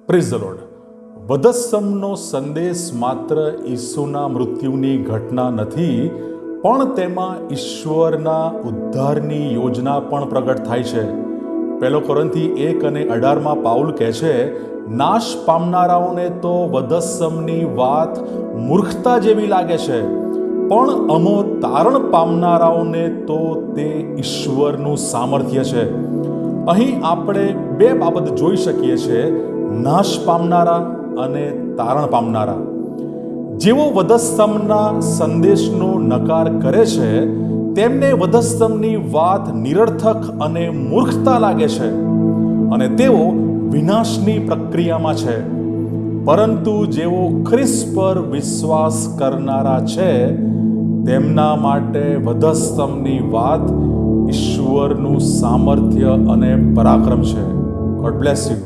Praise the lord. વધસ્તંભનો સંદેશ માત્ર ઈસુના મૃત્યુની ઘટના નથી, પણ તેમાં ઈશ્વરના ઉદ્ધારની યોજના પણ પ્રગટ થાય છે. 1 કોરિન્થી 1:18 પાઉલ કહે છે, નાશ પામનારાઓને તો વધસ્તંભની વાત મૂર્ખતા જેવી લાગે છે, પણ અમો તારણ પામનારાઓને તો તે ઈશ્વરનું સામર્થ્ય છે. અહીં આપણે બે બાબત જોઈ શકીએ છીએ, નાશ પામનારા અને તારણ પામનારા. જેઓ વધસ્તંભના સંદેશનો નકાર કરે છે તેમને વધસ્તંભની વાત નિરર્થક અને મૂર્ખતા લાગે છે અને તેઓ વિનાશની પ્રક્રિયામાં છે. પરંતુ જેઓ ખ્રિસ્ત પર વિશ્વાસ કરનારા છે તેમના માટે વધસ્તંભની વાત ઈશ્વરનું સામર્થ્ય અને પરાક્રમ છે. God bless you.